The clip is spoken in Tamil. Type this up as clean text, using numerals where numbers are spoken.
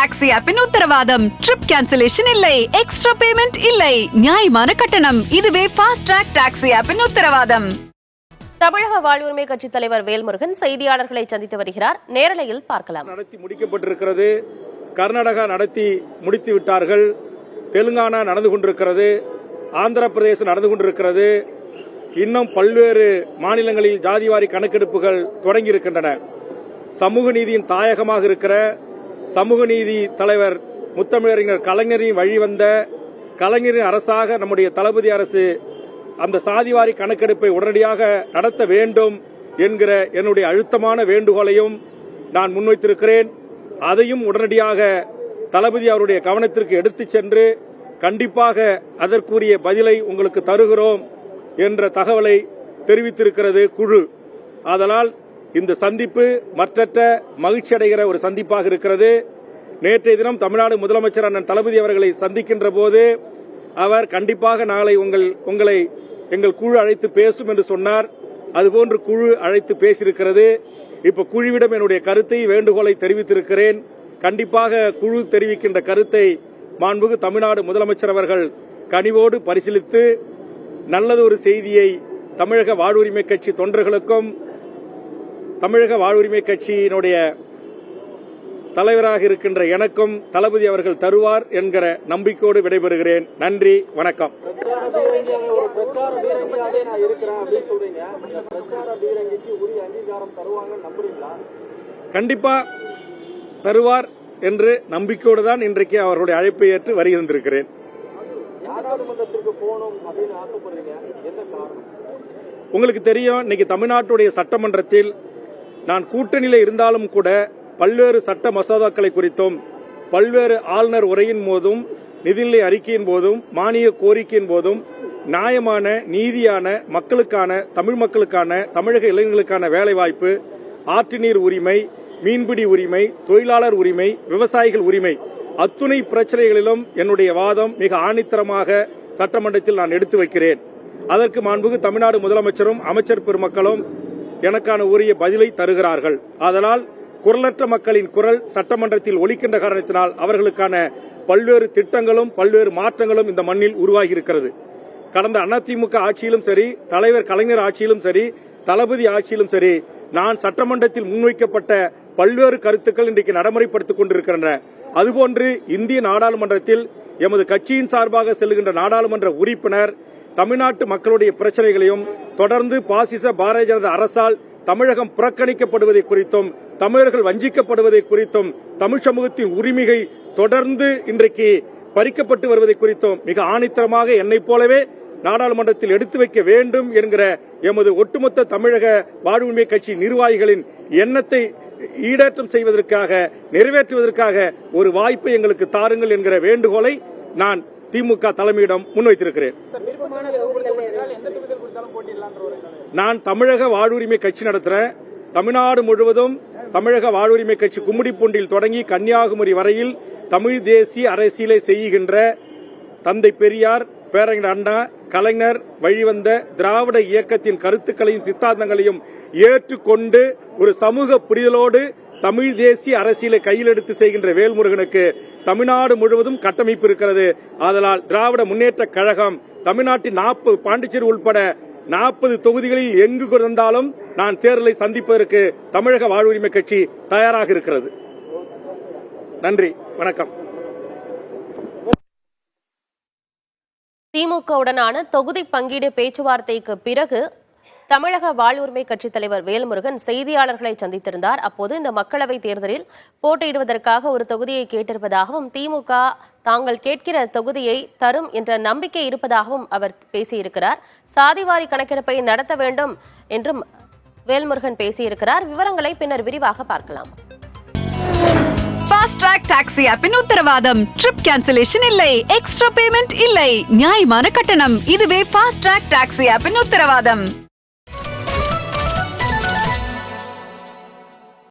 டாக்ஸி ஆப்பின் உத்தரவாதம். ட்ரிப் கேன்சலேஷன் இல்லை, எக்ஸ்ட்ரா பேமெண்ட் இல்லை, நியாயமான கட்டணம். இதுவே ஃபாஸ்ட் ட்ராக் டாக்ஸி ஆப்பின் உத்தரவாதம். தமிழக வாழ்வுரிமை கட்சித் தலைவர் வேல்முருகன் செய்தியாளர்களை சந்தித்து வருகிறார். நேரலையில் பார்க்கலாம். நடத்தி முடிக்கப்பட்டிருக்கிறது. கர்நாடகா நடத்தி முடித்து விட்டார்கள். தெலுங்கானா நடந்து கொண்டிருக்கிறது. ஆந்திர பிரதேசம் நடந்து கொண்டிருக்கிறது. இன்னும் பல்வேறு மாநிலங்களில் ஜாதிவாரி கணக்கெடுப்புகள் தொடங்கி இருக்கின்றன. சமூக நீதியின் தாயகமாக இருக்கிற சமூக நீதி தலைவர் முத்தமிழறிஞர் கலைஞரின் வழிவந்த கலைஞரின் அரசாக நம்முடைய தளபதி அரசு அந்த சாதிவாரி கணக்கெடுப்பை உடனடியாக நடத்த வேண்டும் என்கிற என்னுடைய அழுத்தமான வேண்டுகோளையும் நான் முன்வைத்திருக்கிறேன். அதையும் உடனடியாக தளபதி அவருடைய கவனத்திற்கு எடுத்துச் சென்று கண்டிப்பாக அதற்குரிய பதிலை உங்களுக்கு தருகிறோம் என்ற தகவலை தெரிவித்திருக்கிறது குழு. அதனால் இந்த சந்திப்பு மற்றற்ற மகிழ்ச்சி அடைகிற ஒரு சந்திப்பாக இருக்கிறது. நேற்றைய தினம் தமிழ்நாடு முதலமைச்சர் அண்ணன் தளபதி அவர்களை சந்திக்கின்ற போது அவர் கண்டிப்பாக நாளை உங்களை எங்கள் குழு அழைத்து பேசும் என்று சொன்னார். அதுபோன்று குழு அழைத்து பேசியிருக்கிறது. இப்ப குழுவிடம் என்னுடைய கருத்தை வேண்டுகோளை தெரிவித்திருக்கிறேன். கண்டிப்பாக குழு தெரிவிக்கின்ற கருத்தை மாண்புமிகு தமிழ்நாடு முதலமைச்சர் அவர்கள் கனிவோடு பரிசீலித்து நல்லது ஒரு செய்தியை தமிழக வாழ்வுரிமை கட்சி தொண்டர்களுக்கும் தமிழக வாழ்வுரிமை கட்சியினுடைய தலைவராக இருக்கின்ற எனக்கும் தளபதி அவர்கள் தருவார் என்கிற நம்பிக்கையோடு விடைபெறுகிறேன். நன்றி, வணக்கம். கண்டிப்பா தருவார் என்று நம்பிக்கையோடு தான் இன்றைக்கு அவர்களுடைய அழைப்பை ஏற்று வருகின்றிருக்கிறேன். உங்களுக்கு தெரியும், இன்னைக்கு தமிழ்நாட்டுடைய சட்டமன்றத்தில் நான் கூட்டணியில் இருந்தாலும் கூட பல்வேறு சட்ட மசோதாக்களை குறித்தும் பல்வேறு ஆளுநர் உரையின் போதும் நிதிநிலை அறிக்கையின் போதும் மானிய கோரிக்கையின் போதும் நியாயமான நீதியான மக்களுக்கான தமிழ் மக்களுக்கான தமிழக இளைஞர்களுக்கான வேலைவாய்ப்பு, ஆற்று நீர் உரிமை, மீன்பிடி உரிமை, தொழிலாளர் உரிமை, விவசாயிகள் உரிமை அத்துணை பிரச்சனைகளிலும் என்னுடைய வாதம் மிக ஆணித்தரமாக சட்டமன்றத்தில் நான் எடுத்து வைக்கிறேன். அதற்கு மாண்புமிகு தமிழ்நாடு முதலமைச்சரும் அமைச்சர் பெருமக்களும் எனக்கான உரிய பதிலை தருகிறார்கள். அதனால் குரலற்ற மக்களின் குரல் சட்டமன்றத்தில் ஒலிக்கின்ற காரணத்தினால் அவர்களுக்கான பல்வேறு திட்டங்களும் பல்வேறு மாற்றங்களும் இந்த மண்ணில் உருவாகி இருக்கிறது. கடந்த அதிமுக ஆட்சியிலும் சரி, தலைவர் கலைஞர் ஆட்சியிலும் சரி, தளபதி ஆட்சியிலும் சரி, நான் சட்டமன்றத்தில் முன்வைக்கப்பட்ட பல்வேறு கருத்துக்கள் இன்றைக்கு நடைமுறைப்படுத்திக் கொண்டிருக்கின்றன. அதுபோன்று இந்திய நாடாளுமன்றத்தில் எமது கட்சியின் சார்பாக செல்கின்ற நாடாளுமன்ற உறுப்பினர் தமிழ்நாட்டு மக்களுடைய பிரச்சனைகளையும் தொடர்ந்து பாசிச பாரதிய ஜனதா அரசால் தமிழகம் புறக்கணிக்கப்படுவதை குறித்தும் தமிழர்கள் வஞ்சிக்கப்படுவதை குறித்தும் தமிழ் சமூகத்தின் உரிமைகள் தொடர்ந்து இன்றைக்கு பறிக்கப்பட்டு வருவதை குறித்தும் மிக ஆணித்தரமாக என்னைப் போலவே நாடாளுமன்றத்தில் எடுத்து வைக்க வேண்டும் என்கிற எமது ஒட்டுமொத்த தமிழக வாழ்வுரிமை கட்சி நிர்வாகிகளின் எண்ணத்தை ஈடேற்றம் செய்வதற்காக நிறைவேற்றுவதற்காக ஒரு வாய்ப்பை எங்களுக்கு தாருங்கள் என்கிற வேண்டுகோளை நான் திமுக தலைமையிடம் முன்வைத்திருக்கிறேன். நான் தமிழக வாழ்வுரிமை கட்சி நடத்துறேன். தமிழ்நாடு முழுவதும் தமிழக வாழ்வுரிமை கட்சி கும்மிடிப்பூண்டில் தொடங்கி கன்னியாகுமரி வரையில் தமிழ் தேசிய அரசியலை செய்கின்ற தந்தை பெரியார், பேரறிஞர் அண்ணா, கலைஞர் வழிவந்த திராவிட இயக்கத்தின் கருத்துக்களையும் சித்தாந்தங்களையும் ஏற்றுக்கொண்டு ஒரு சமூக புரிதலோடு தமிழ் தேசிய அரசியலை கையில் எடுத்து செய்கின்ற வேல்முருகனுக்கு தமிழ்நாடு முழுவதும் கட்டமைப்பு இருக்கிறது. அதனால் திராவிட முன்னேற்ற கழகம் தமிழ்நாட்டின் 40 பாண்டிச்சேரி உட்பட 40 தொகுதிகளில் எங்கு இருந்தாலும் நான் தேர்தலை சந்திப்பதற்கு தமிழக வாழ்வுரிமை கட்சி தயாராக இருக்கிறது. நன்றி, வணக்கம். திமுகவுடனான தொகுதி பங்கீடு பேச்சுவார்த்தைக்கு பிறகு தமிழக வாழ்வுரிமை கட்சித் தலைவர் வேல்முருகன் செய்தியாளர்களை சந்தித்திருந்தார். அப்போது இந்த மக்களவைத் தேர்தலில் போட்டியிடுவதற்காக ஒரு தொகுதியை கேட்டிருப்பதாகவும் திமுக தாங்கள் கேட்கிற தொகுதியை தரும் என்ற நம்பிக்கை இருப்பதாகவும் அவர் பேசியிருக்கிறார். சாதிவாரி கணக்கெடுப்பை நடத்த வேண்டும் என்றும் வேல்முருகன் பேசியிருக்கிறார். விவரங்களை பின்னர் விரிவாக பார்க்கலாம். ஃபாஸ்ட் ட்ராக் டாக்ஸி ஆப்பின் உத்தரவாதம். ட்ரிப் கேன்சலேஷன் இல்லை, எக்ஸ்ட்ரா பேமெண்ட் இல்லை, நியாயமான கட்டணம். இதுவே ஃபாஸ்ட் ட்ராக் டாக்ஸி ஆப்பின் உத்தரவாதம்.